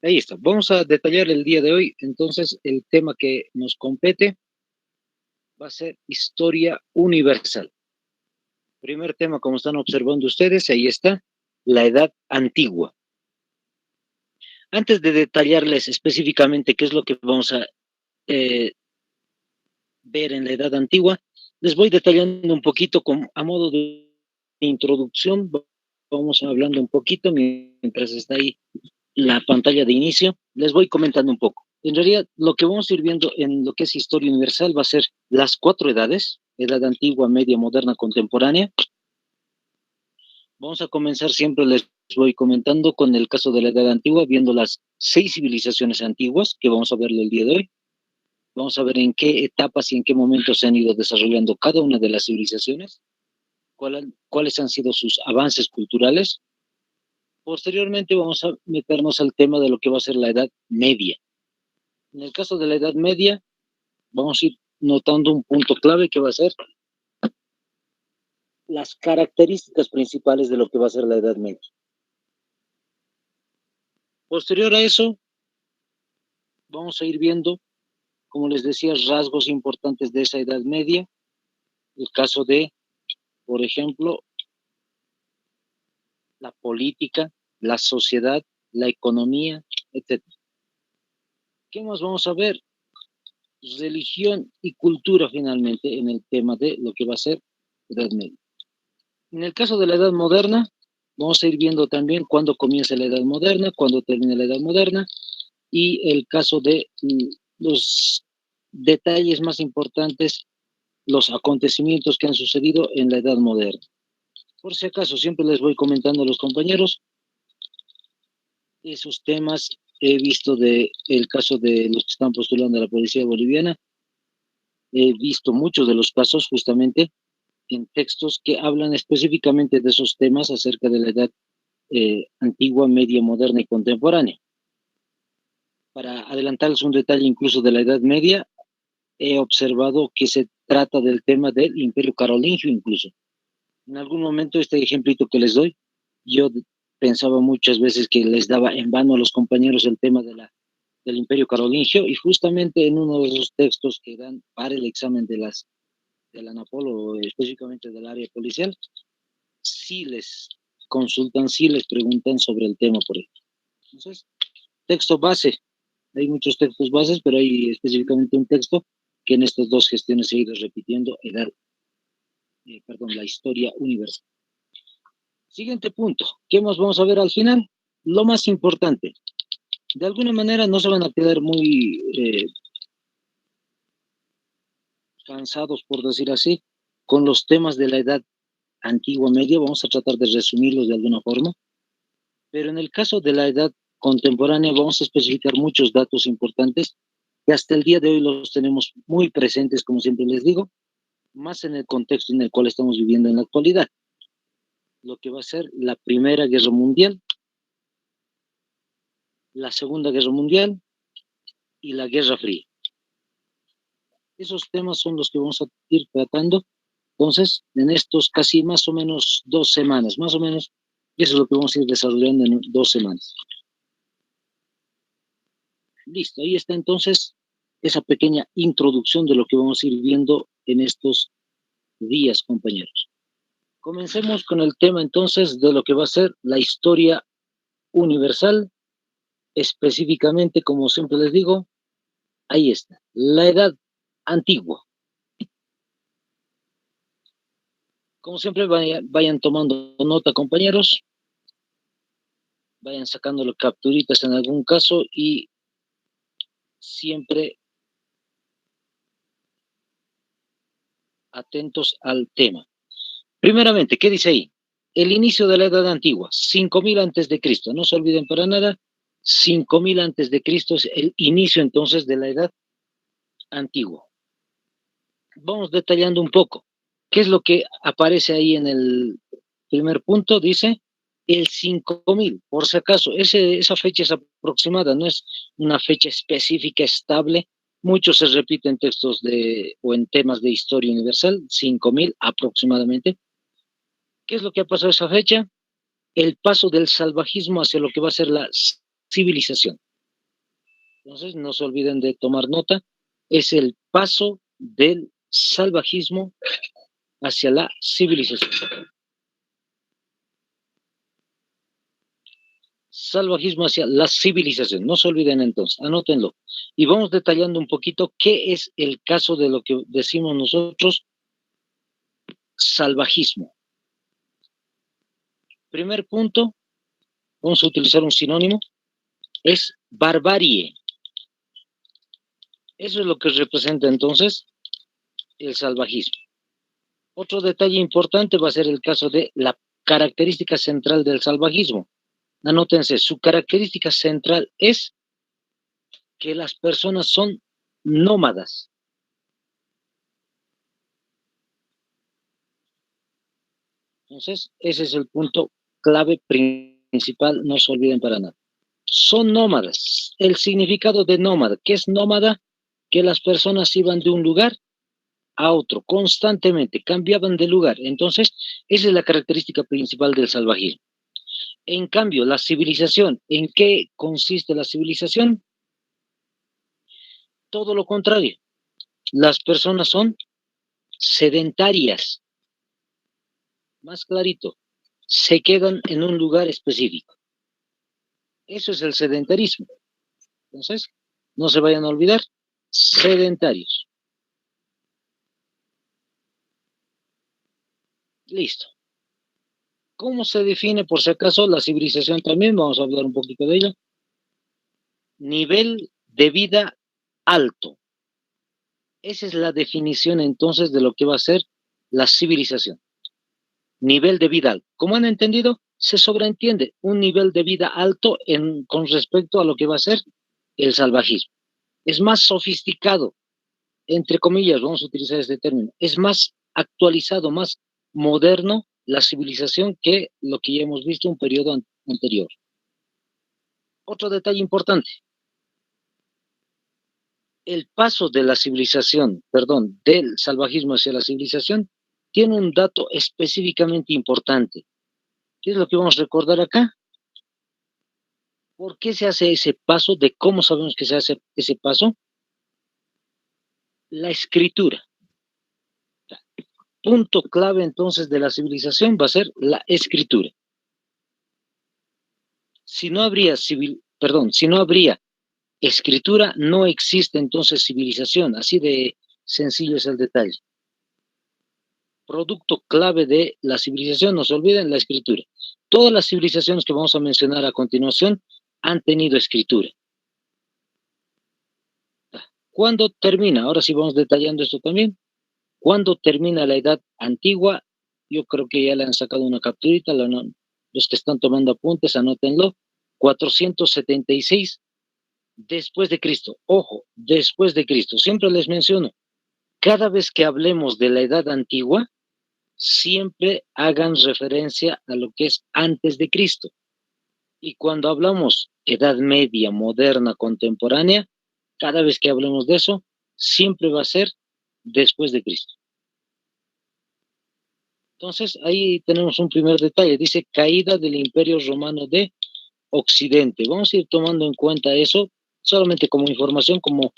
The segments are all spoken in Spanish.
Ahí está. Vamos a detallar el día de hoy. Entonces, el tema que nos compete va a ser historia universal. Primer tema, como están observando ustedes, ahí está, la edad antigua. Antes de detallarles específicamente qué es lo que vamos a eh, ver en la edad antigua, les voy detallando un poquito a modo de introducción. Vamos hablando un poquito mientras está ahí la pantalla de inicio, les voy comentando un poco. En realidad, lo que vamos a ir viendo en lo que es historia universal va a ser las cuatro edades: edad antigua, media, moderna, contemporánea. Vamos a comenzar, siempre les voy comentando con el caso de la edad antigua, viendo las 6 civilizaciones antiguas que vamos a verlo el día de hoy. Vamos a ver en qué etapas y en qué momentos se han ido desarrollando cada una de las civilizaciones, cuáles han sido sus avances culturales. Posteriormente vamos a meternos al tema de lo que va a ser la edad media. En el caso de la edad media, vamos a ir notando un punto clave que va a ser las características principales de lo que va a ser la edad media. Posterior a eso, vamos a ir viendo, como les decía, rasgos importantes de esa edad media. El caso de, por ejemplo, la política, la sociedad, la economía, etc. ¿Qué más vamos a ver? Religión y cultura, finalmente, en el tema de lo que va a ser edad media. En el caso de la edad moderna, vamos a ir viendo también cuándo comienza la edad moderna, cuándo termina la edad moderna, y el caso de los detalles más importantes, los acontecimientos que han sucedido en la edad moderna. Por si acaso, siempre les voy comentando a los compañeros esos temas. He visto el caso de los que están postulando a la policía boliviana, he visto muchos de los casos justamente en textos que hablan específicamente de esos temas acerca de la edad antigua, media, moderna y contemporánea. Para adelantarles un detalle incluso de la Edad Media, he observado que se trata del tema del Imperio Carolingio incluso. En algún momento este ejemplito que les doy, yo pensaba muchas veces que les daba en vano a los compañeros el tema del Imperio Carolingio, y justamente en uno de esos textos que dan para el examen de la Anapolo, específicamente del área policial, sí les consultan, sí les preguntan sobre el tema por ahí. Entonces, texto base, hay muchos textos bases, pero hay específicamente un texto que en estas dos gestiones se ha ido repitiendo, la historia universal. Siguiente punto, ¿qué más vamos a ver al final? Lo más importante, de alguna manera no se van a quedar muy cansados, por decir así, con los temas de la edad antigua media. Vamos a tratar de resumirlos de alguna forma, pero en el caso de la edad contemporánea vamos a especificar muchos datos importantes que hasta el día de hoy los tenemos muy presentes, como siempre les digo, más en el contexto en el cual estamos viviendo en la actualidad, lo que va a ser la Primera Guerra Mundial, la Segunda Guerra Mundial y la Guerra Fría. Esos temas son los que vamos a ir tratando, entonces, en estos casi más o menos 2 semanas, más o menos, eso es lo que vamos a ir desarrollando en 2 semanas. Listo, ahí está entonces esa pequeña introducción de lo que vamos a ir viendo en estos días, compañeros. Comencemos con el tema entonces de lo que va a ser la historia universal, específicamente, como siempre les digo, ahí está, la edad antigua. Como siempre, vayan tomando nota, compañeros, vayan sacándolo capturitas en algún caso, y siempre atentos al tema. Primeramente, ¿qué dice ahí? El inicio de la edad antigua, 5000 antes de Cristo. No se olviden para nada, 5000 antes de Cristo es el inicio entonces de la edad antigua. Vamos detallando un poco. ¿Qué es lo que aparece ahí en el primer punto? Dice el 5000, por si acaso. Esa fecha es aproximada, no es una fecha específica estable. Muchos se repiten en textos o en temas de historia universal, 5000 aproximadamente. ¿Qué es lo que ha pasado a esa fecha? El paso del salvajismo hacia lo que va a ser la civilización. Entonces, no se olviden de tomar nota. Es el paso del salvajismo hacia la civilización. Salvajismo hacia la civilización. No se olviden entonces, anótenlo. Y vamos detallando un poquito qué es el caso de lo que decimos nosotros salvajismo. Primer punto, vamos a utilizar un sinónimo, es barbarie. Eso es lo que representa entonces el salvajismo. Otro detalle importante va a ser el caso de la característica central del salvajismo. Anótense, su característica central es que las personas son nómadas. Entonces, ese es el punto clave principal, no se olviden para nada. Son nómadas. El significado de nómada, ¿qué es nómada? Que las personas iban de un lugar a otro constantemente, cambiaban de lugar. Entonces, esa es la característica principal del salvajismo. En cambio, la civilización, ¿en qué consiste la civilización? Todo lo contrario. Las personas son sedentarias. Más clarito, se quedan en un lugar específico. Eso es el sedentarismo. Entonces, no se vayan a olvidar, sedentarios. Listo. ¿Cómo se define, por si acaso, la civilización también? Vamos a hablar un poquito de ello. Nivel de vida alto. Esa es la definición entonces de lo que va a ser la civilización. Nivel de vida alto. Como han entendido, se sobreentiende un nivel de vida alto con respecto a lo que va a ser el salvajismo. Es más sofisticado, entre comillas, vamos a utilizar este término, es más actualizado, más moderno la civilización que lo que ya hemos visto en un periodo anterior. Otro detalle importante, el paso de la civilización, perdón, del salvajismo hacia la civilización, tiene un dato específicamente importante. ¿Qué es lo que vamos a recordar acá? ¿Por qué se hace ese paso? ¿De cómo sabemos que se hace ese paso? La escritura. Punto clave entonces de la civilización va a ser la escritura. Si no habría escritura, no existe entonces civilización. Así de sencillo es el detalle. Producto clave de la civilización, no se olviden, la escritura. Todas las civilizaciones que vamos a mencionar a continuación han tenido escritura. ¿Cuándo termina? Ahora sí vamos detallando esto también. ¿Cuándo termina la edad antigua? Yo creo que ya le han sacado una capturita. Los que están tomando apuntes, anótenlo. 476 después de Cristo. Ojo, después de Cristo. Siempre les menciono, cada vez que hablemos de la edad antigua, siempre hagan referencia a lo que es antes de Cristo. Y cuando hablamos edad media, moderna, contemporánea, cada vez que hablemos de eso, siempre va a ser después de Cristo. Entonces, ahí tenemos un primer detalle. Dice caída del Imperio Romano de Occidente. Vamos a ir tomando en cuenta eso solamente como información, como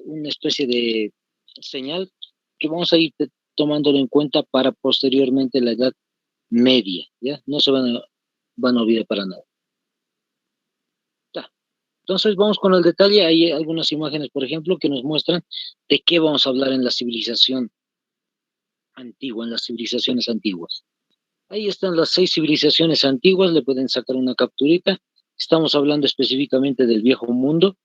una especie de señal que vamos a ir tomándolo en cuenta para posteriormente la edad media, ¿ya? No se van a olvidar para nada. Ya. Entonces vamos con el detalle. Hay algunas imágenes, por ejemplo, que nos muestran de qué vamos a hablar en la civilización antigua, en las civilizaciones antiguas. Ahí están las 6 civilizaciones antiguas, le pueden sacar una capturita. Estamos hablando específicamente del Viejo Mundo.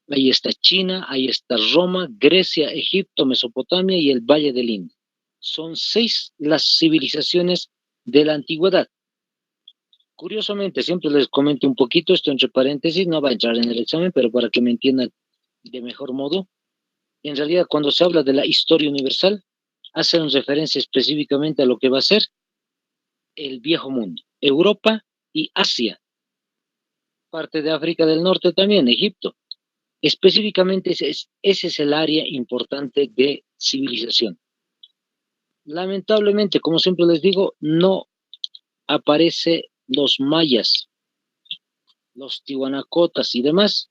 Ahí está China, ahí está Roma, Grecia, Egipto, Mesopotamia y el Valle del Indo. Son 6 las civilizaciones de la antigüedad. Curiosamente, siempre les comento un poquito, esto entre paréntesis, no va a entrar en el examen, pero para que me entiendan de mejor modo, en realidad cuando se habla de la historia universal, hacen referencia específicamente a lo que va a ser el Viejo Mundo, Europa y Asia, parte de África del Norte también, Egipto. Específicamente ese es el área importante de civilización. Lamentablemente, como siempre les digo, no aparece los mayas, los tihuanacotas y demás,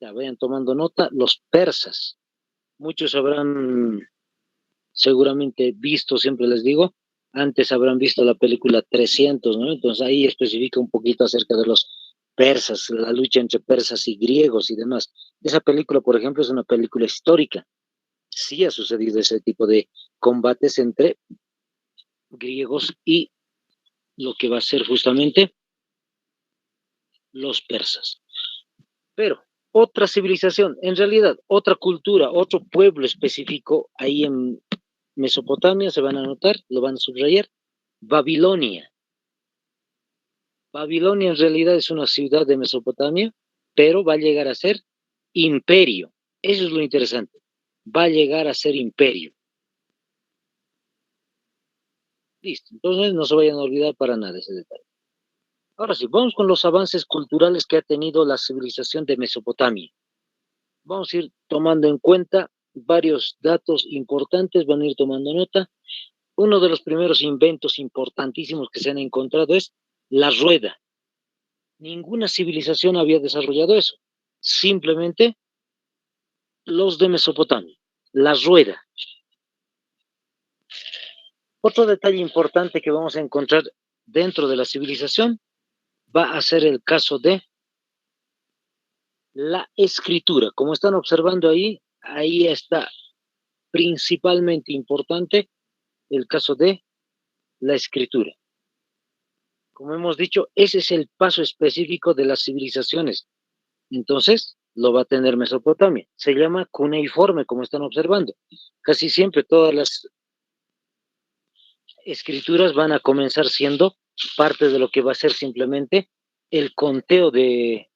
Ya vayan tomando nota, los persas. Muchos habrán seguramente visto, siempre les digo, antes habrán visto la película 300, ¿no? Entonces ahí especifica un poquito acerca de los persas, la lucha entre persas y griegos y demás. Esa película, por ejemplo, es una película histórica. Sí ha sucedido ese tipo de combates entre griegos y lo que va a ser justamente los persas. Pero otra civilización, en realidad otra cultura, otro pueblo específico ahí en Mesopotamia, se van a notar, lo van a subrayar, Babilonia. Babilonia en realidad es una ciudad de Mesopotamia, pero va a llegar a ser imperio. Eso es lo interesante. Va a llegar a ser imperio. Listo. Entonces no se vayan a olvidar para nada ese detalle. Ahora sí, vamos con los avances culturales que ha tenido la civilización de Mesopotamia. Vamos a ir tomando en cuenta varios datos importantes, van a ir tomando nota. Uno de los primeros inventos importantísimos que se han encontrado es la rueda. Ninguna civilización había desarrollado eso. Simplemente los de Mesopotamia. La rueda. Otro detalle importante que vamos a encontrar dentro de la civilización va a ser el caso de la escritura. Como están observando ahí, ahí está principalmente importante el caso de la escritura. Como hemos dicho, ese es el paso específico de las civilizaciones. Entonces, lo va a tener Mesopotamia. Se llama cuneiforme, como están observando. Casi siempre todas las escrituras van a comenzar siendo parte de lo que va a ser simplemente el conteo de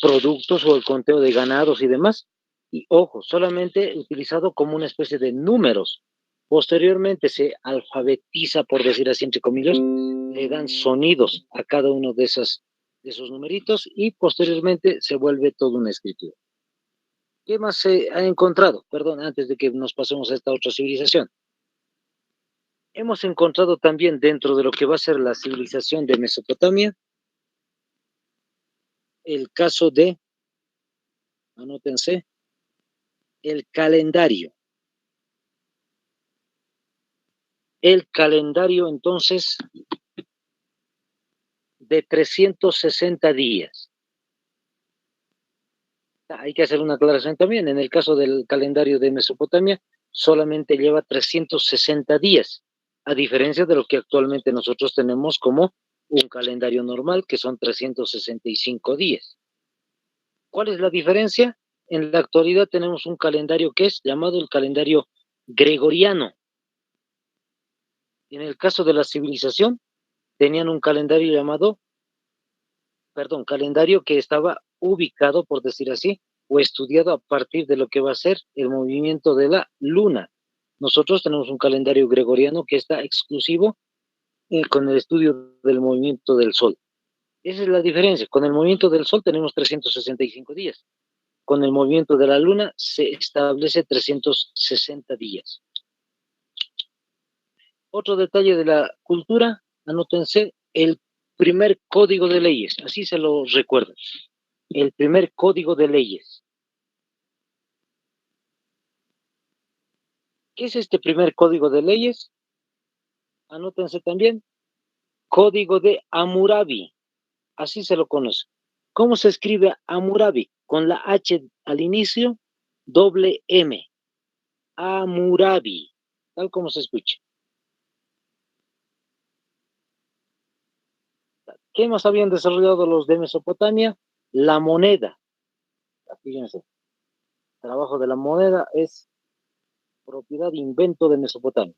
productos o el conteo de ganados y demás. Y ojo, solamente utilizado como una especie de números. Posteriormente se alfabetiza, por decir así, entre comillas, le dan sonidos a cada uno de esos numeritos y posteriormente se vuelve toda una escritura. ¿Qué más se ha encontrado? Perdón, antes de que nos pasemos a esta otra civilización. Hemos encontrado también dentro de lo que va a ser la civilización de Mesopotamia el caso de, anótense, el calendario. El calendario entonces de 360 días. Hay que hacer una aclaración también. En el caso del calendario de Mesopotamia, solamente lleva 360 días, a diferencia de lo que actualmente nosotros tenemos como un calendario normal, que son 365 días. ¿Cuál es la diferencia? En la actualidad tenemos un calendario que es llamado el calendario gregoriano. En el caso de la civilización, tenían un calendario llamado, perdón, calendario que estaba ubicado, por decir así, o estudiado a partir de lo que va a ser el movimiento de la luna. Nosotros tenemos un calendario gregoriano que está exclusivo con el estudio del movimiento del sol. Esa es la diferencia. Con el movimiento del sol tenemos 365 días. Con el movimiento de la luna se establece 360 días. Otro detalle de la cultura, anótense, el primer código de leyes, así se lo recuerdan. El primer código de leyes. ¿Qué es este primer código de leyes? Anótense también, código de Hammurabi, así se lo conoce. ¿Cómo se escribe Hammurabi? Con la H al inicio, doble M. Hammurabi, tal como se escucha. ¿Qué más habían desarrollado los de Mesopotamia? La moneda. Fíjense, el trabajo de la moneda es propiedad, invento de Mesopotamia.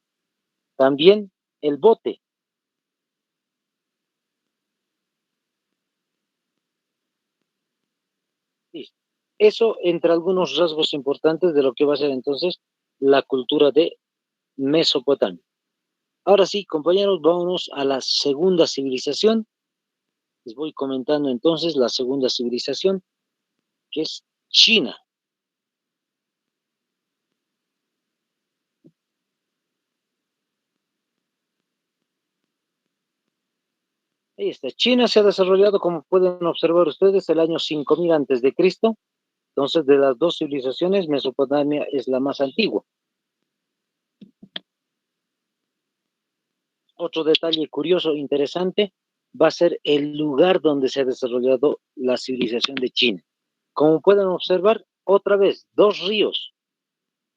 También el bote. Listo. Eso entre algunos rasgos importantes de lo que va a ser entonces la cultura de Mesopotamia. Ahora sí, compañeros, vámonos a la segunda civilización. Les voy comentando entonces la segunda civilización, que es China. Ahí está. China se ha desarrollado, como pueden observar ustedes, el año 5000 antes de Cristo. Entonces, de las dos civilizaciones, Mesopotamia es la más antigua. Otro detalle curioso, interesante, va a ser el lugar donde se ha desarrollado la civilización de China. Como pueden observar, otra vez, dos ríos.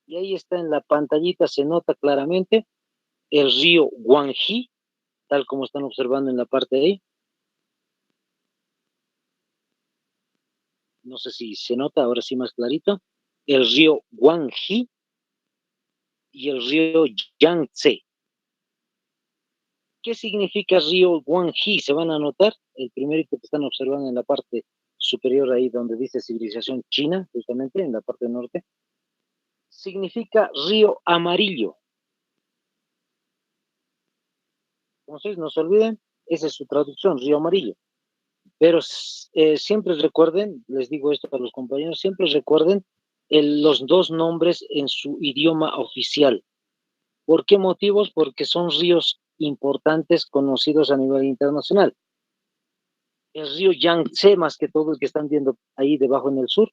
Y ahí está en la pantallita, se nota claramente el río Guangxi, tal como están observando en la parte de ahí. No sé si se nota, ahora sí más clarito. El río Guangxi y el río Yangtze. ¿Qué significa río Guangxi? Se van a notar, el primerito que están observando en la parte superior ahí donde dice civilización china, justamente en la parte norte, significa río amarillo. Entonces, no se olviden, esa es su traducción, río amarillo. Pero siempre recuerden, les digo esto para los compañeros, siempre recuerden los dos nombres en su idioma oficial. ¿Por qué motivos? Porque son ríos importantes conocidos a nivel internacional. El río Yangtze, más que todo el que están viendo ahí debajo en el sur,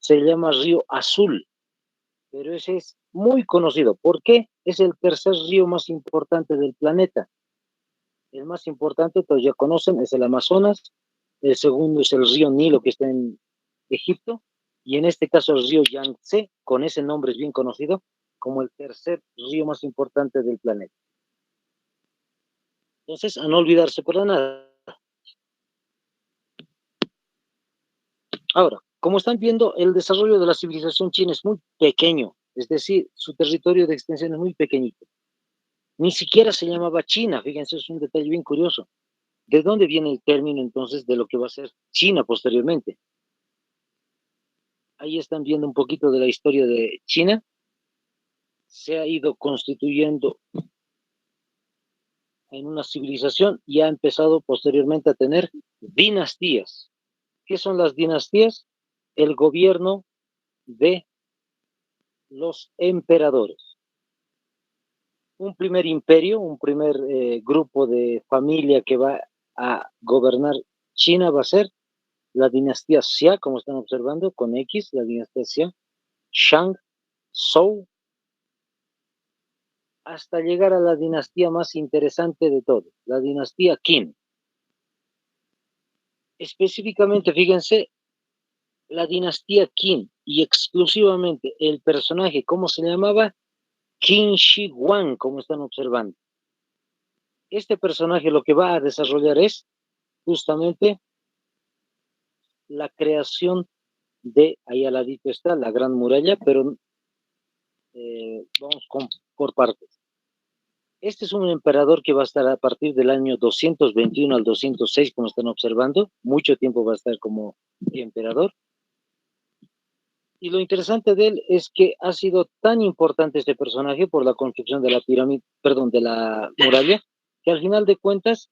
se llama río Azul, pero ese es muy conocido. ¿Por qué? Es el tercer río más importante del planeta. El más importante, todos ya conocen, es el Amazonas. El segundo es el río Nilo, que está en Egipto. Y en este caso el río Yangtze, con ese nombre es bien conocido, como el tercer río más importante del planeta. Entonces, a no olvidarse para nada. Ahora, como están viendo, el desarrollo de la civilización china es muy pequeño, es decir, su territorio de extensión es muy pequeñito. Ni siquiera se llamaba China, fíjense, es un detalle bien curioso. ¿De dónde viene el término entonces de lo que va a ser China posteriormente? Ahí están viendo un poquito de la historia de China. Se ha ido constituyendo en una civilización y ha empezado posteriormente a tener dinastías. ¿Qué son las dinastías? El gobierno de los emperadores. Un primer imperio, un primer grupo de familia que va a gobernar China va a ser la dinastía Xia, como están observando, con X, la dinastía Xia, Shang, Zhou, hasta llegar a la dinastía más interesante de todo, la dinastía Qin. Específicamente, fíjense, la dinastía Qin y exclusivamente el personaje, ¿cómo se llamaba? Qin Shi Huang, como están observando. Este personaje lo que va a desarrollar es justamente la creación de, ahí al ladito está, la Gran Muralla, pero vamos por partes. Este es un emperador que va a estar a partir del año 221 al 206, como están observando. Mucho tiempo va a estar como emperador. Y lo interesante de él es que ha sido tan importante este personaje por la construcción de la pirámide, perdón, de la muralla, que al final de cuentas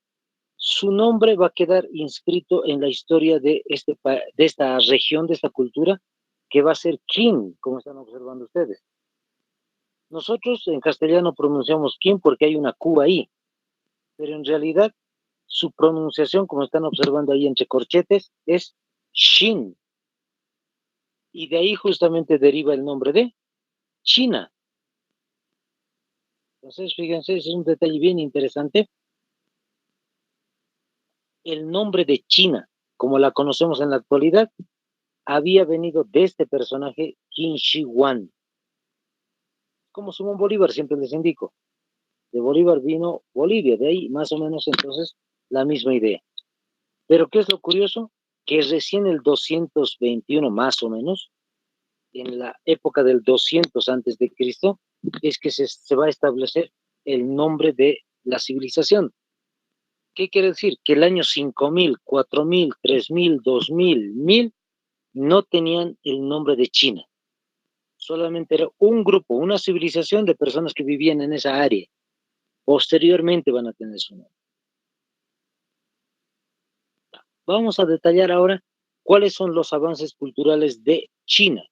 su nombre va a quedar inscrito en la historia de esta región, de esta cultura, que va a ser Qin, como están observando ustedes. Nosotros en castellano pronunciamos Qin porque hay una Q ahí, pero en realidad su pronunciación, como están observando ahí entre corchetes, es Shin. Y de ahí justamente deriva el nombre de China. Entonces, fíjense, es un detalle bien interesante. El nombre de China, como la conocemos en la actualidad, había venido de este personaje, Qin Shi Huang. Como Simón Bolívar, siempre les indico. De Bolívar vino Bolivia, de ahí más o menos entonces la misma idea. Pero ¿qué es lo curioso? Que recién el 221 más o menos, en la época del 200 antes de Cristo, es que se va a establecer el nombre de la civilización. ¿Qué quiere decir? Que el año 5000, 4000, 3000, 2000, 1000 no tenían el nombre de China. Solamente era un grupo, una civilización de personas que vivían en esa área. Posteriormente van a tener su nombre. Vamos a detallar ahora cuáles son los avances culturales de China.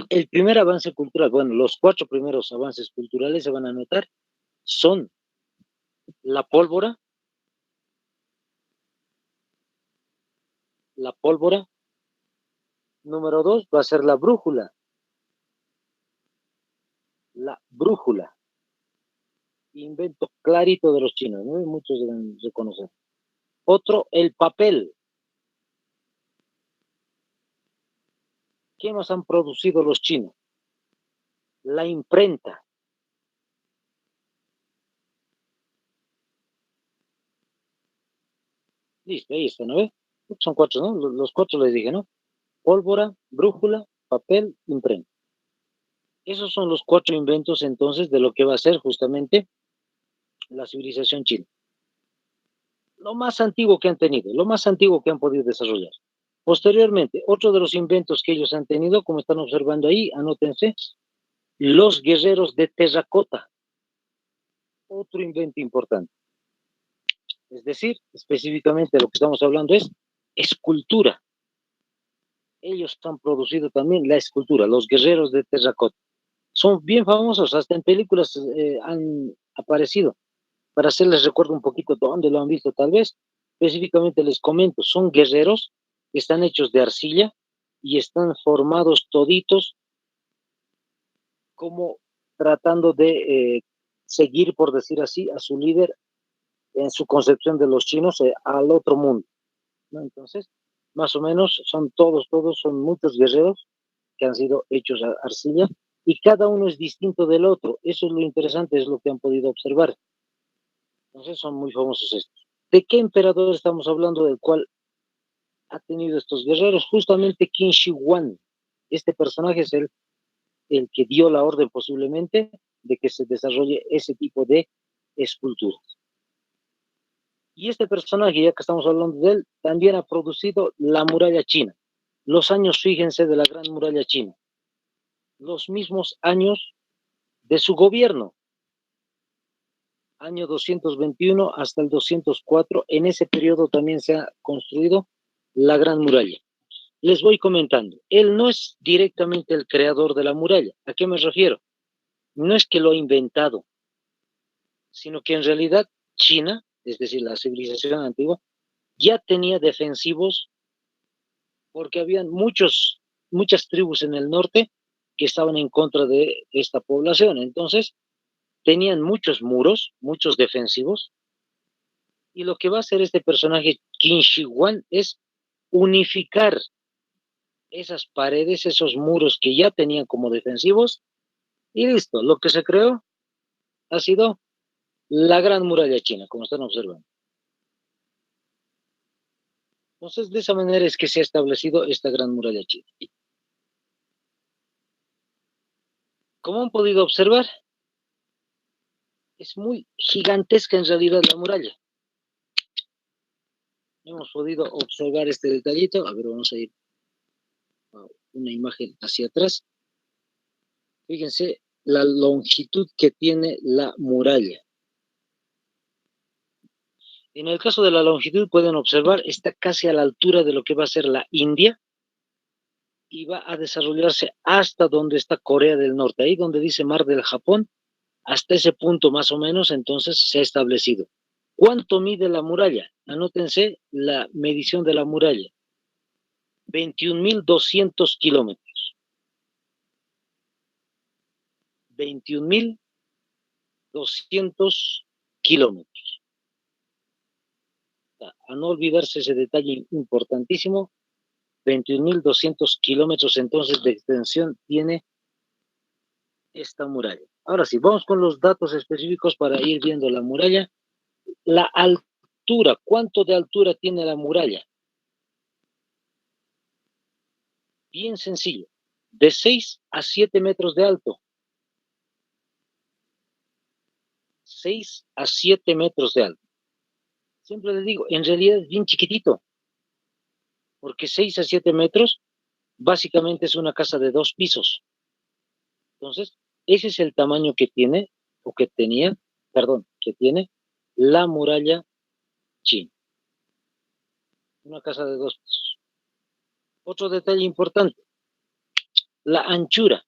El primer avance cultural, bueno, los 4 primeros avances culturales se van a notar, son la pólvora, pólvora. Número 2 va a ser la brújula. La brújula. Invento clarito de los chinos, ¿no? Muchos deben reconocer. Otro, el papel. ¿Qué más han producido los chinos? La imprenta. Listo, ahí está, ¿no ve? Son 4, ¿no? Los 4 les dije, ¿no? Pólvora, brújula, papel, imprenta. Esos son los 4 inventos entonces de lo que va a ser justamente la civilización china. Lo más antiguo que han tenido, lo más antiguo que han podido desarrollar. Posteriormente, otro de los inventos que ellos han tenido, como están observando ahí, anótense, los guerreros de terracota. Otro invento importante. Es decir, específicamente lo que estamos hablando es escultura. Ellos han producido también la escultura, los guerreros de terracota. Son bien famosos, hasta en películas han aparecido. Para hacerles recuerdo un poquito dónde lo han visto tal vez, específicamente les comento, son guerreros que están hechos de arcilla y están formados toditos como tratando de seguir, por decir así, a su líder en su concepción de los chinos al otro mundo, ¿no? Entonces, más o menos son todos son muchos guerreros que han sido hechos a arcilla y cada uno es distinto del otro. Eso es lo interesante, es lo que han podido observar. Entonces son muy famosos estos. ¿De qué emperador estamos hablando del cual ha tenido estos guerreros? Justamente Qin Shi Huang. Este personaje es el que dio la orden posiblemente de que se desarrolle ese tipo de esculturas. Y este personaje, ya que estamos hablando de él, también ha producido la muralla china. Los años, fíjense, de la gran muralla china. Los mismos años de su gobierno. Año 221 hasta el 204. En ese periodo también se ha construido la gran muralla. Les voy comentando. Él no es directamente el creador de la muralla. ¿A qué me refiero? No es que lo ha inventado, sino que en realidad China, es decir, la civilización antigua, ya tenía defensivos porque habían muchas tribus en el norte que estaban en contra de esta población. Entonces, tenían muchos muros, muchos defensivos, y lo que va a hacer este personaje Qin Shi Huang es unificar esas paredes, esos muros que ya tenían como defensivos, y listo, lo que se creó ha sido la gran muralla china, como están observando. Entonces, de esa manera es que se ha establecido esta gran muralla china. Como han podido observar, es muy gigantesca en realidad la muralla. Hemos podido observar este detallito. A ver, vamos a ir a una imagen hacia atrás. Fíjense la longitud que tiene la muralla. En el caso de la longitud, pueden observar, está casi a la altura de lo que va a ser la India y va a desarrollarse hasta donde está Corea del Norte, ahí donde dice Mar del Japón, hasta ese punto más o menos, entonces se ha establecido. ¿Cuánto mide la muralla? Anótense la medición de la muralla. 21.200 kilómetros. 21.200 kilómetros. A no olvidarse ese detalle importantísimo. 21.200 kilómetros entonces de extensión tiene esta muralla. Ahora sí, vamos con los datos específicos para ir viendo la muralla. La altura, ¿cuánto de altura tiene la muralla? Bien sencillo, de 6 a 7 metros de alto. 6 a 7 metros de alto. Siempre les digo, en realidad es bien chiquitito, porque 6 a 7 metros básicamente es una casa de 2 pisos. Entonces, ese es el tamaño que tiene, o que tenía, perdón, que tiene la muralla china. Una casa de 2 pisos. Otro detalle importante, la anchura.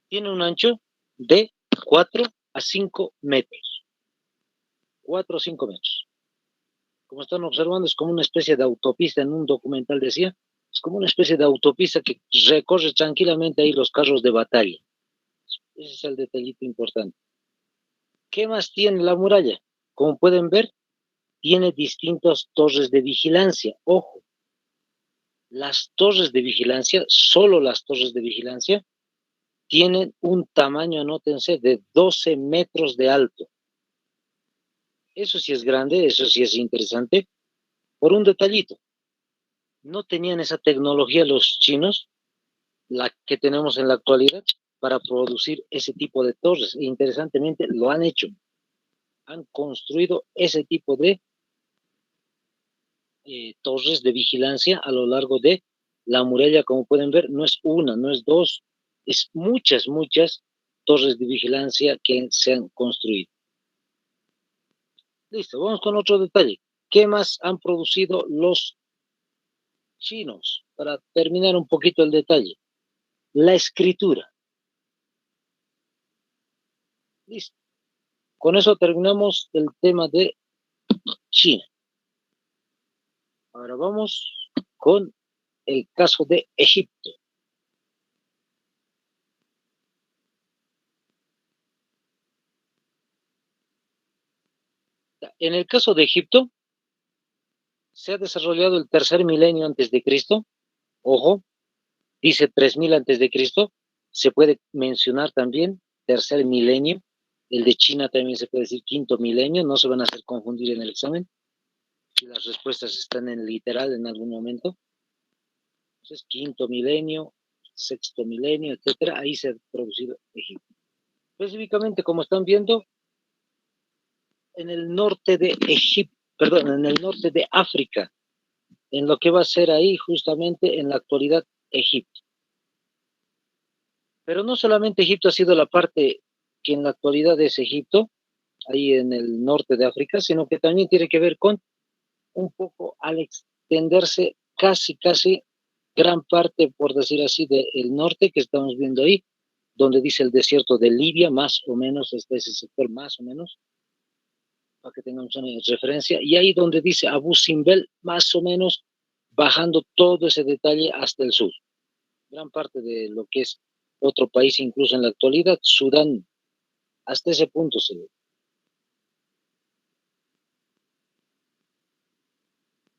Tiene un ancho de 4 a 5 metros. 4 o 5 metros. Como están observando, es como una especie de autopista, en un documental decía, es como una especie de autopista que recorre tranquilamente ahí los carros de batalla. Ese es el detallito importante. ¿Qué más tiene la muralla? Como pueden ver, tiene distintas torres de vigilancia. Ojo, las torres de vigilancia, solo las torres de vigilancia, tienen un tamaño, anótense, de 12 metros de alto. Eso sí es grande, eso sí es interesante. Por un detallito, no tenían esa tecnología los chinos, la que tenemos en la actualidad, para producir ese tipo de torres. E interesantemente, lo han hecho. Han construido ese tipo de torres de vigilancia a lo largo de la muralla. Como pueden ver, no es una, no es dos, es muchas, muchas torres de vigilancia que se han construido. Listo, vamos con otro detalle. ¿Qué más han producido los chinos? Para terminar un poquito el detalle. La escritura. Listo. Con eso terminamos el tema de China. Ahora vamos con el caso de Egipto. En el caso de Egipto, se ha desarrollado el tercer milenio antes de Cristo. Ojo, dice 3000 antes de Cristo. Se puede mencionar también tercer milenio. El de China también se puede decir quinto milenio. No se van a hacer confundir en el examen. Las respuestas están en literal en algún momento. Entonces, quinto milenio, sexto milenio, etcétera. Ahí se ha producido Egipto. Específicamente, como están viendo, en el norte de Egipto, perdón, en el norte de África, en lo que va a ser ahí justamente en la actualidad Egipto. Pero no solamente Egipto ha sido la parte que en la actualidad es Egipto, ahí en el norte de África, sino que también tiene que ver con un poco al extenderse casi gran parte, por decir así, del norte que estamos viendo ahí, donde dice el desierto de Libia, más o menos, este es el sector más o menos, para que tengamos una referencia, y ahí donde dice Abu Simbel, más o menos, bajando todo ese detalle hasta el sur. Gran parte de lo que es otro país, incluso en la actualidad, Sudán, hasta ese punto se ve.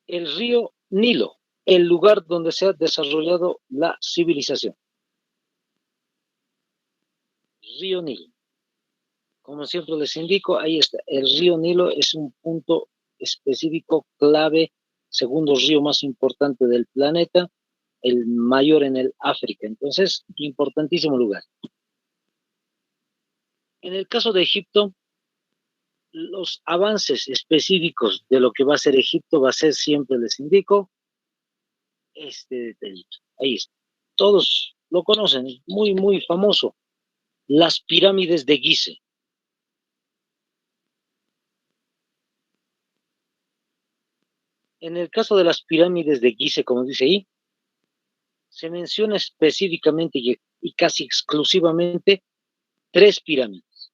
El río Nilo, el lugar donde se ha desarrollado la civilización. Río Nilo. Como siempre les indico, ahí está. El río Nilo es un punto específico, clave, segundo río más importante del planeta, el mayor en el África. Entonces, importantísimo lugar. En el caso de Egipto, los avances específicos de lo que va a ser Egipto va a ser, siempre les indico, este detallito. Ahí está. Todos lo conocen, es muy, muy famoso. Las pirámides de Gizeh. En el caso de las pirámides de Gizeh, como dice ahí, se menciona específicamente y casi exclusivamente tres pirámides.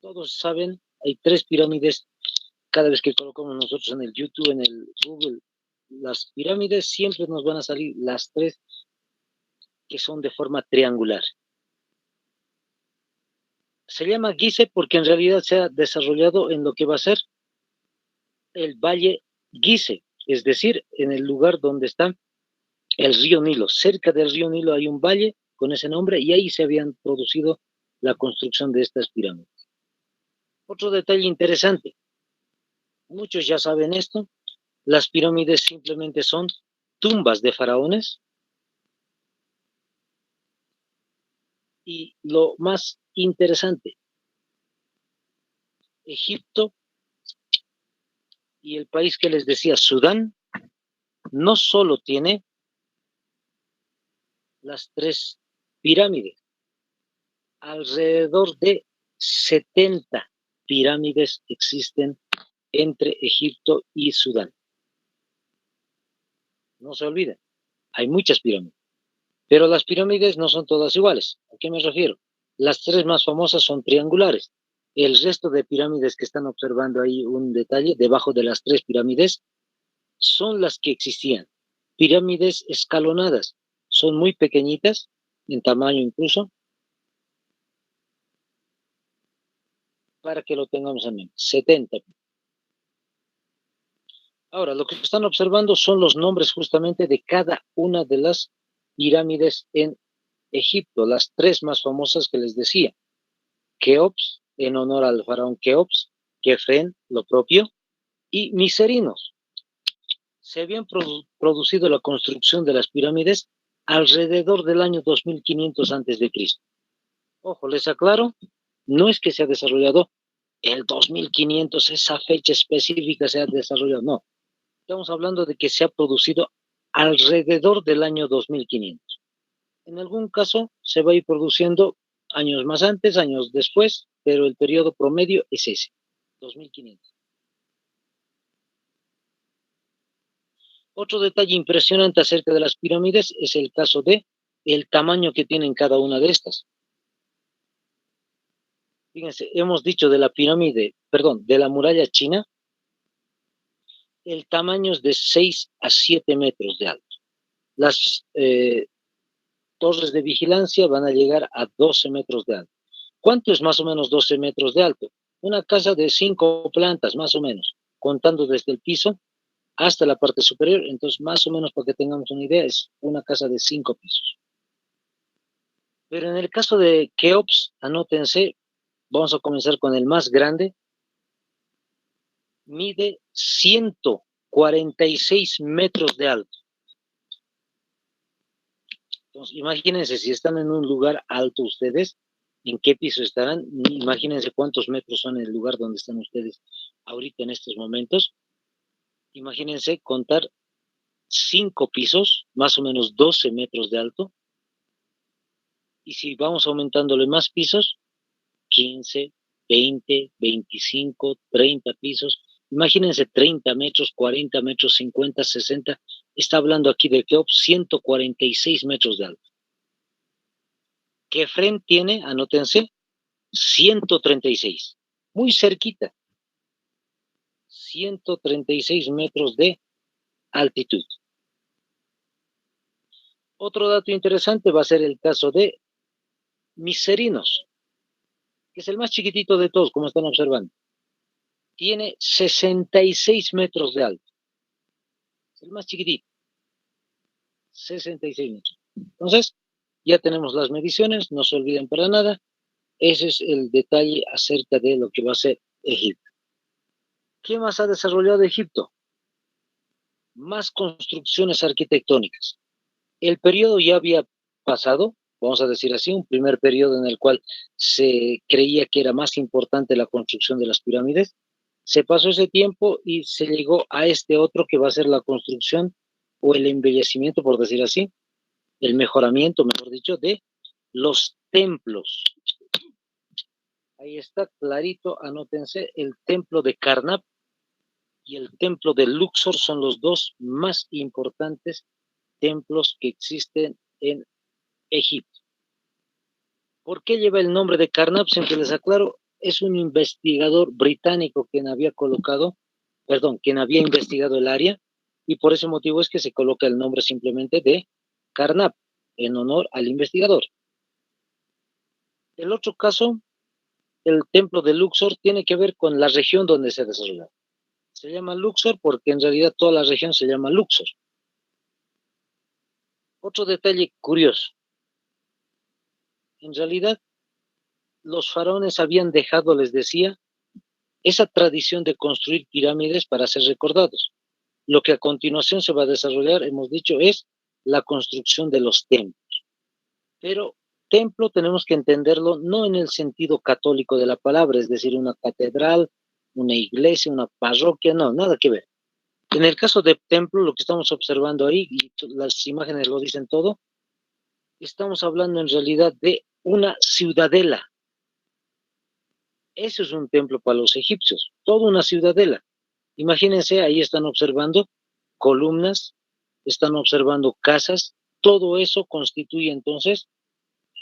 Todos saben, hay tres pirámides. Cada vez que colocamos nosotros en el YouTube, en el Google, las pirámides, siempre nos van a salir las tres que son de forma triangular. Se llama Gizeh porque en realidad se ha desarrollado en lo que va a ser el valle Gizeh, es decir, en el lugar donde está el río Nilo. Cerca del río Nilo hay un valle con ese nombre y ahí se habían producido la construcción de estas pirámides. Otro detalle interesante, muchos ya saben esto, las pirámides simplemente son tumbas de faraones y lo más interesante, Egipto y el país que les decía, Sudán, no solo tiene las tres pirámides, alrededor de 70 pirámides existen entre Egipto y Sudán. No se olviden, hay muchas pirámides, pero las pirámides no son todas iguales. ¿A qué me refiero? Las tres más famosas son triangulares. El resto de pirámides que están observando ahí, un detalle, debajo de las 3 pirámides, son las que existían. Pirámides escalonadas, son muy pequeñitas, en tamaño incluso, para que lo tengamos en mente, 70. Ahora, lo que están observando son los nombres justamente de cada una de las pirámides en Egipto, las 3 más famosas que les decía. Keops, en honor al faraón Keops, Kefren, lo propio, y Miserinos. Se habían producido la construcción de las pirámides alrededor del año 2500 a.C. Ojo, les aclaro, no es que se ha desarrollado el 2500, esa fecha específica se ha desarrollado, no. Estamos hablando de que se ha producido alrededor del año 2500. En algún caso se va a ir produciendo años más antes, años después, pero el periodo promedio es ese, 2500. Otro detalle impresionante acerca de las pirámides es el caso de el tamaño que tienen cada una de estas. Fíjense, hemos dicho de la pirámide, perdón, de la muralla china, el tamaño es de 6 a 7 metros de alto. Las torres de vigilancia van a llegar a 12 metros de alto. ¿Cuánto es más o menos 12 metros de alto? Una casa de 5 plantas, más o menos, contando desde el piso hasta la parte superior. Entonces, más o menos, para que tengamos una idea, es una casa de 5 pisos. Pero en el caso de Keops, anótense, vamos a comenzar con el más grande, mide 146 metros de alto. Entonces, imagínense, si están en un lugar alto ustedes, ¿en qué piso estarán? Imagínense cuántos metros son el lugar donde están ustedes ahorita en estos momentos. Imagínense contar 5 pisos, más o menos 12 metros de alto. Y si vamos aumentándole más pisos, 15, 20, 25, 30 pisos. Imagínense 30 metros, 40 metros, 50, 60. Está hablando aquí de Keops, 146 metros de alto. Kefren tiene, anótense, 136. Muy cerquita. 136 metros de altitud. Otro dato interesante va a ser el caso de Miserinos, que es el más chiquitito de todos, como están observando. Tiene 66 metros de alto. Es el más chiquitito. 66 metros. Entonces, ya tenemos las mediciones, no se olviden para nada. Ese es el detalle acerca de lo que va a ser Egipto. ¿Qué más ha desarrollado Egipto? Más construcciones arquitectónicas. El periodo ya había pasado, vamos a decir así, un primer periodo en el cual se creía que era más importante la construcción de las pirámides. Se pasó ese tiempo y se llegó a este otro que va a ser la construcción o el embellecimiento, por decir así, el mejoramiento, mejor dicho, de los templos. Ahí está clarito, anótense, el templo de Karnak y el templo de Luxor son los 2 más importantes templos que existen en Egipto. ¿Por qué lleva el nombre de Karnak? Siempre les aclaro, es un investigador británico quien había investigado el área, y por ese motivo es que se coloca el nombre simplemente de Karnak, en honor al investigador. El otro caso, el templo de Luxor, tiene que ver con la región donde se desarrolló. Se llama Luxor porque en realidad toda la región se llama Luxor. Otro detalle curioso. En realidad, los faraones habían dejado, les decía, esa tradición de construir pirámides para ser recordados. Lo que a continuación se va a desarrollar, hemos dicho, es la construcción de los templos. Pero templo tenemos que entenderlo no en el sentido católico de la palabra, es decir, una catedral, una iglesia, una parroquia, no, nada que ver. En el caso de templo, lo que estamos observando ahí, y las imágenes lo dicen todo, estamos hablando en realidad de una ciudadela. Eso es un templo para los egipcios, toda una ciudadela. Imagínense, ahí están observando columnas, están observando casas, todo eso constituye entonces,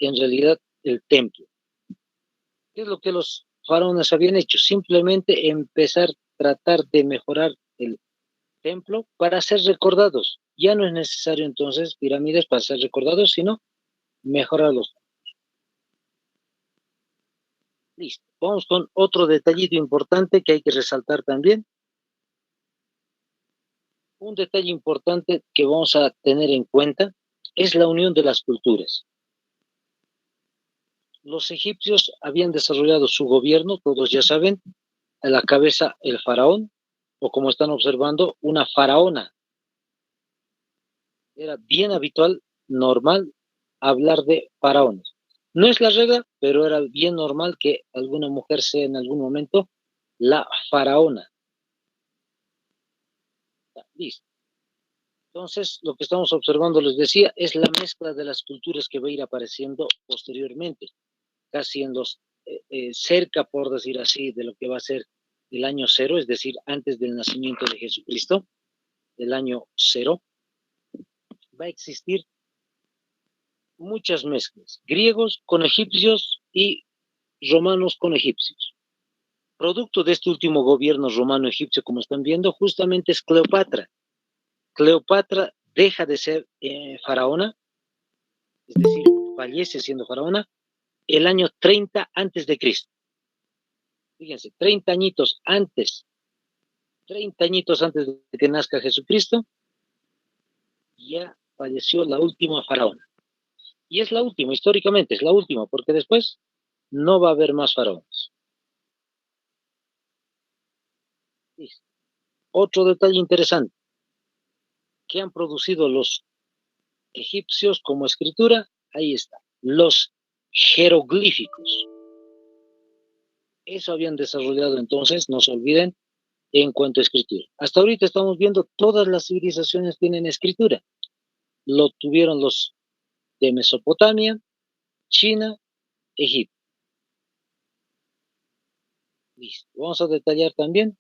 en realidad, el templo. ¿Qué es lo que los faraones habían hecho? Simplemente empezar, tratar de mejorar el templo para ser recordados. Ya no es necesario entonces pirámides para ser recordados, sino mejorarlos. Listo. Vamos con otro detallito importante que hay que resaltar también. Un detalle importante que vamos a tener en cuenta es la unión de las culturas. Los egipcios habían desarrollado su gobierno, todos ya saben, a la cabeza el faraón, o como están observando, una faraona. Era bien habitual, normal, hablar de faraones. No es la regla, pero era bien normal que alguna mujer sea en algún momento la faraona. Listo. Entonces, lo que estamos observando, les decía, es la mezcla de las culturas que va a ir apareciendo posteriormente, casi en los cerca, por decir así, de lo que va a ser el año cero, es decir, antes del nacimiento de Jesucristo, el año cero, va a existir muchas mezclas, griegos con egipcios y romanos con egipcios. Producto de este último gobierno romano-egipcio, como están viendo, justamente es Cleopatra. Cleopatra deja de ser faraona, es decir, fallece siendo faraona, el año 30 antes de Cristo. Fíjense, 30 añitos antes de que nazca Jesucristo, ya falleció la última faraona. Y es la última, históricamente, es la última, porque después no va a haber más faraones. Listo. Otro detalle interesante que han producido los egipcios como escritura, ahí está, los jeroglíficos. Eso habían desarrollado entonces, no se olviden, en cuanto a escritura. Hasta ahorita estamos viendo todas las civilizaciones tienen escritura. Lo tuvieron los de Mesopotamia, China, Egipto. Listo. Vamos a detallar también.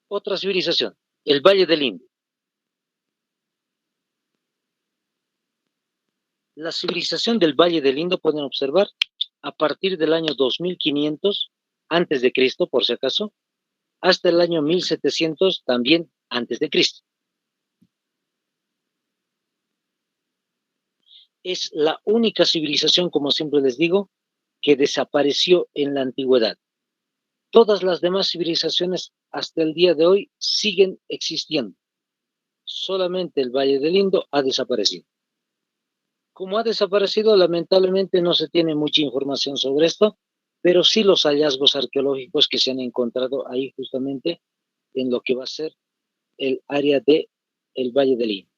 Otra civilización, el Valle del Indo. La civilización del Valle del Indo, pueden observar, a partir del año 2500 antes de Cristo, por si acaso, hasta el año 1700 también antes de Cristo. Es la única civilización, como siempre les digo, que desapareció en la antigüedad. Todas las demás civilizaciones hasta el día de hoy siguen existiendo. Solamente el Valle del Indo ha desaparecido. Como ha desaparecido, lamentablemente no se tiene mucha información sobre esto, pero sí los hallazgos arqueológicos que se han encontrado ahí justamente en lo que va a ser el área de el Valle del Indo.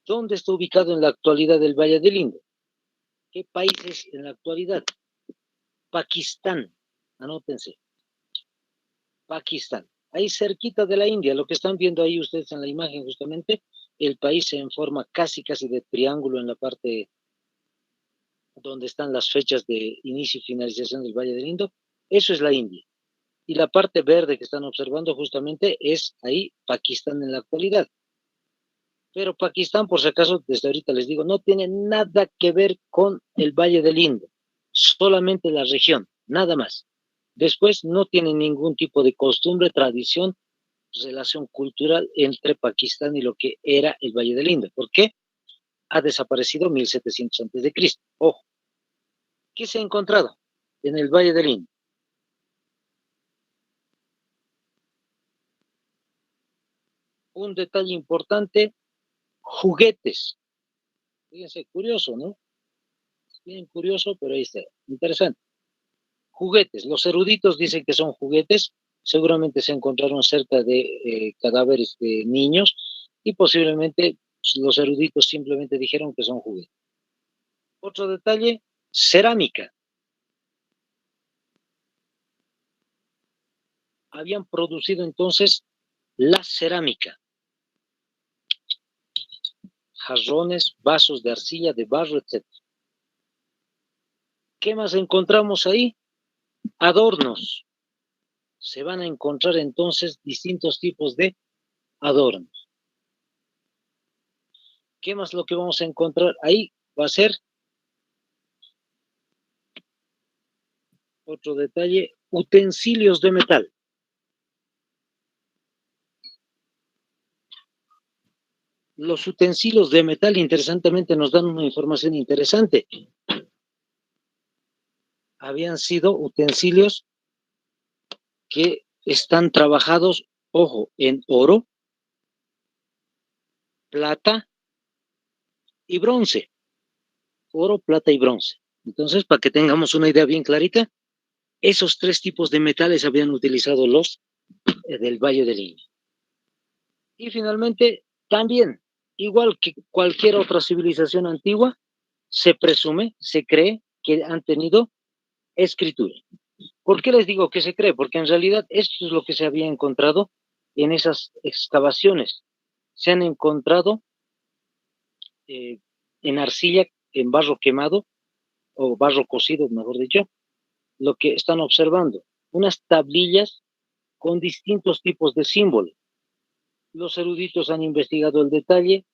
¿Dónde está ubicado en la actualidad el Valle del Indo? ¿Qué países en la actualidad? Pakistán, anótense, Pakistán, ahí cerquita de la India, lo que están viendo ahí ustedes en la imagen justamente, el país en forma casi de triángulo en la parte donde están las fechas de inicio y finalización del Valle del Indo, eso es la India. Y la parte verde que están observando justamente es ahí Pakistán en la actualidad. Pero Pakistán, por si acaso, desde ahorita les digo, no tiene nada que ver con el Valle del Indo, solamente la región, nada más. Después no tiene ningún tipo de costumbre, tradición, relación cultural entre Pakistán y lo que era el Valle del Indo. ¿Por qué? Ha desaparecido 1700 antes de Cristo. Ojo, ¿qué se ha encontrado en el Valle del Indo? Un detalle importante, juguetes. Fíjense, curioso, ¿no? Bien curioso, pero ahí está, interesante. Juguetes, los eruditos dicen que son juguetes, seguramente se encontraron cerca de cadáveres de niños y posiblemente los eruditos simplemente dijeron que son juguetes. Otro detalle, cerámica. Habían producido entonces la cerámica. Jarrones, vasos de arcilla, de barro, etc. ¿Qué más encontramos ahí? Adornos. Se van a encontrar entonces distintos tipos de adornos. ¿Qué más lo que vamos a encontrar ahí? Va a ser otro detalle, utensilios de metal. Los utensilios de metal, interesantemente, nos dan una información interesante. Habían sido utensilios que están trabajados, ojo, en oro, plata y bronce. Oro, plata y bronce. Entonces, para que tengamos una idea bien clarita, esos tres tipos de metales habían utilizado los del Valle del Iñi. Y finalmente, también, igual que cualquier otra civilización antigua, se presume, se cree que han tenido escritura. ¿Por qué les digo que se cree? Porque en realidad esto es lo que se había encontrado en esas excavaciones. Se han encontrado en arcilla, en barro quemado, o barro cocido, mejor dicho, lo que están observando, unas tablillas con distintos tipos de símbolos. Los eruditos han investigado el detalle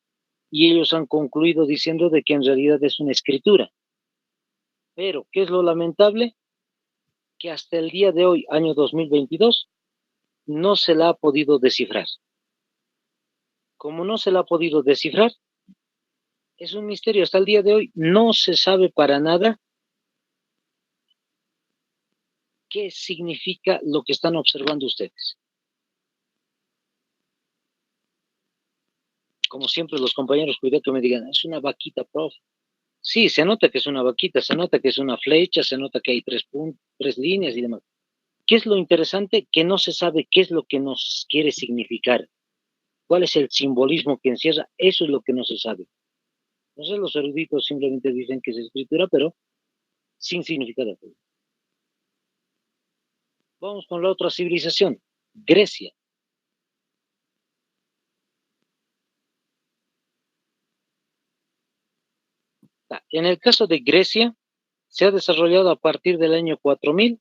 y ellos han concluido diciendo de que en realidad es una escritura. Pero, ¿qué es lo lamentable? Que hasta el día de hoy, año 2022, no se la ha podido descifrar. Como no se la ha podido descifrar, es un misterio. Hasta el día de hoy no se sabe para nada qué significa lo que están observando ustedes. Como siempre, los compañeros, cuidado que me digan, es una vaquita, profe. Sí, se nota que es una vaquita, se nota que es una flecha, se nota que hay tres líneas y demás. ¿Qué es lo interesante? Que no se sabe qué es lo que nos quiere significar. ¿Cuál es el simbolismo que encierra? Eso es lo que no se sabe. Entonces los eruditos simplemente dicen que es escritura, pero sin significado. Vamos con la otra civilización, Grecia. En el caso de Grecia, se ha desarrollado a partir del año 4000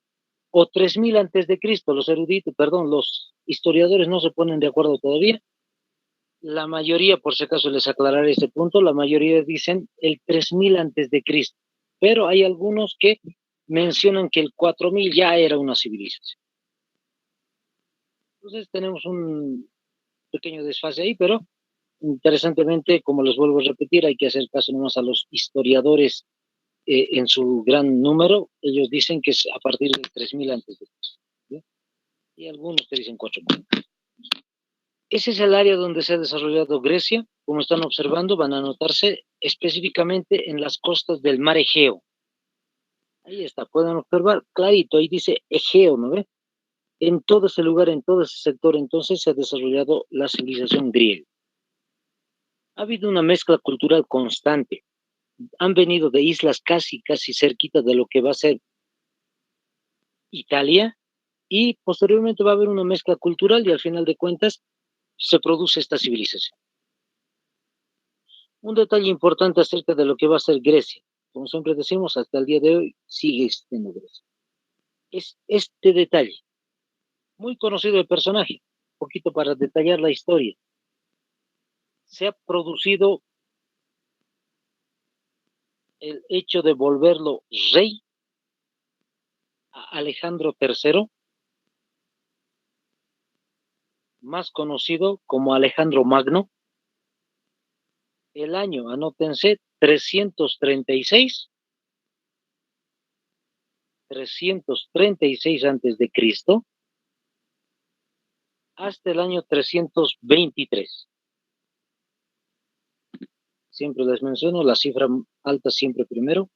o 3000 antes de Cristo. Los eruditos, perdón, los historiadores no se ponen de acuerdo todavía. La mayoría, por si acaso les aclararé este punto, la mayoría dicen el 3000 antes de Cristo, pero hay algunos que mencionan que el 4000 ya era una civilización. Entonces tenemos un pequeño desfase ahí, pero interesantemente, como les vuelvo a repetir, hay que hacer caso nomás a los historiadores en su gran número. Ellos dicen que es a partir del 3000 antes de Cristo, ¿sí? Y algunos que dicen 4000. Ese es el área donde se ha desarrollado Grecia. Como están observando, van a notarse específicamente en las costas del mar Egeo. Ahí está, pueden observar clarito, ahí dice Egeo, ¿no ve? En todo ese lugar, en todo ese sector, entonces se ha desarrollado la civilización griega. Ha habido una mezcla cultural constante. Han venido de islas casi cerquita de lo que va a ser Italia, y posteriormente va a haber una mezcla cultural y al final de cuentas se produce esta civilización. Un detalle importante acerca de lo que va a ser Grecia. Como siempre decimos, hasta el día de hoy sigue existiendo Grecia. Es este detalle, muy conocido el personaje, un poquito para detallar la historia. Se ha producido el hecho de volverlo rey a Alejandro III, más conocido como Alejandro Magno. El año, anótense, 336 antes de Cristo, hasta el año 323. Siempre les menciono la cifra alta siempre primero.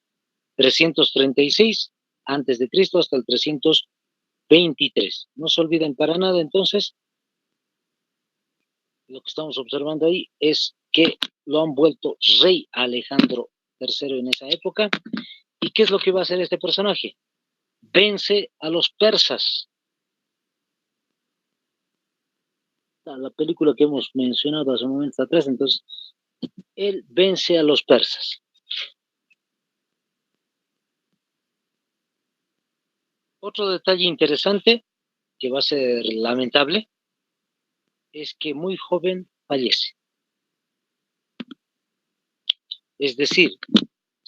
336 antes de Cristo hasta el 323. No se olviden para nada, entonces, lo que estamos observando ahí es que lo han vuelto rey Alejandro III en esa época. ¿Y qué es lo que va a hacer este personaje? Vence a los persas. La película que hemos mencionado hace un momento atrás, entonces, él vence a los persas. Otro detalle interesante, que va a ser lamentable, es que muy joven fallece. Es decir,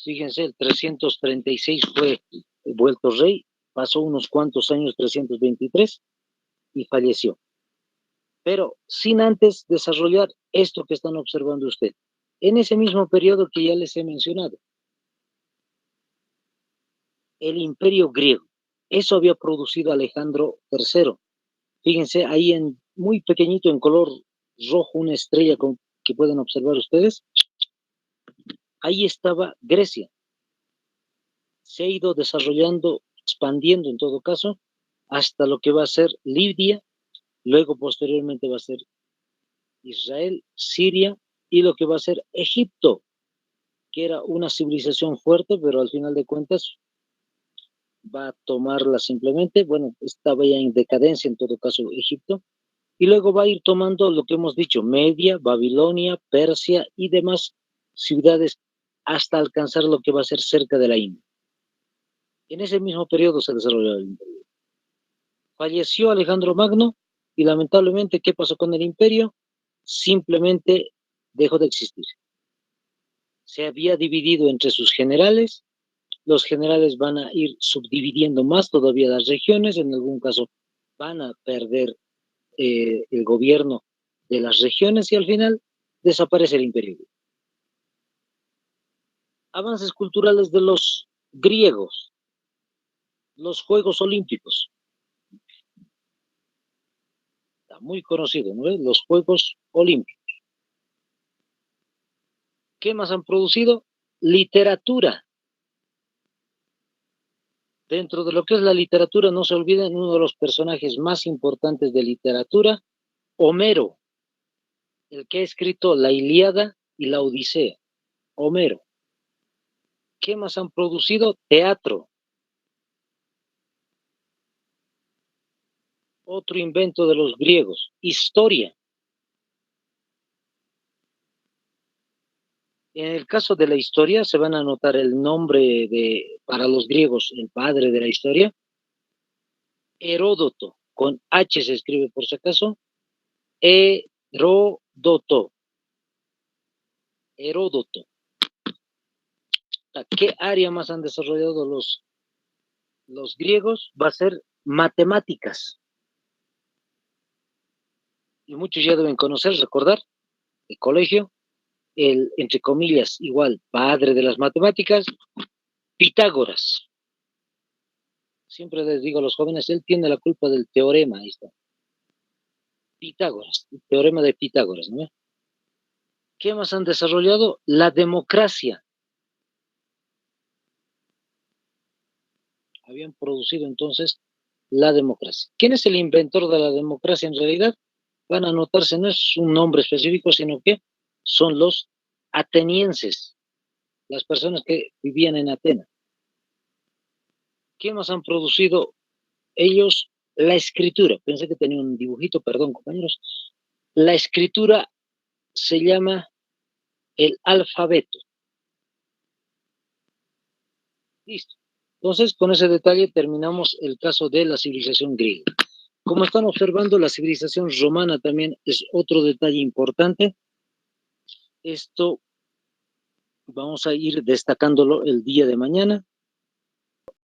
fíjense, el 336 fue vuelto rey, pasó unos cuantos años, 323, y falleció. Pero sin antes desarrollar esto que están observando usted. En ese mismo periodo que ya les he mencionado, el imperio griego, eso había producido Alejandro III. Fíjense ahí en muy pequeñito en color rojo, una estrella que pueden observar ustedes. Ahí estaba Grecia. Se ha ido desarrollando, expandiendo en todo caso, hasta lo que va a ser Libia, luego posteriormente va a ser Israel, Siria y lo que va a ser Egipto, que era una civilización fuerte, pero al final de cuentas va a tomarla simplemente, bueno, estaba ya en decadencia en todo caso Egipto, y luego va a ir tomando lo que hemos dicho, Media, Babilonia, Persia y demás ciudades hasta alcanzar lo que va a ser cerca de la India. En ese mismo periodo se desarrolló el imperio. Falleció Alejandro Magno y lamentablemente, ¿qué pasó con el imperio? Simplemente dejó de existir. Se había dividido entre sus generales, los generales van a ir subdividiendo más todavía las regiones, en algún caso van a perder el gobierno de las regiones y al final desaparece el imperio. Avances culturales de los griegos, los Juegos Olímpicos, está muy conocido, ¿no? Los Juegos Olímpicos. ¿Qué más han producido? Literatura. Dentro de lo que es la literatura, no se olviden uno de los personajes más importantes de literatura, Homero, el que ha escrito la Ilíada y la Odisea. Homero. ¿Qué más han producido? Teatro. Otro invento de los griegos. Historia. En el caso de la historia, se van a anotar el nombre para los griegos, el padre de la historia, Heródoto, con H se escribe por si acaso, Heródoto. Heródoto. ¿Qué área más han desarrollado los griegos? Va a ser matemáticas. Y muchos ya deben conocer, recordar, el colegio, el, entre comillas, igual, padre de las matemáticas, Pitágoras. Siempre les digo a los jóvenes, él tiene la culpa del teorema, ahí está. Pitágoras, el teorema de Pitágoras, ¿no? ¿Qué más han desarrollado? La democracia. Habían producido entonces la democracia. ¿Quién es el inventor de la democracia en realidad? Van a notarse, no es un nombre específico, sino que son los atenienses, las personas que vivían en Atenas. ¿Qué más han producido ellos? La escritura. Pensé que tenía un dibujito, perdón, compañeros. La escritura se llama el alfabeto. Listo. Entonces, con ese detalle terminamos el caso de la civilización griega. Como están observando, la civilización romana también es otro detalle importante. Esto vamos a ir destacándolo el día de mañana.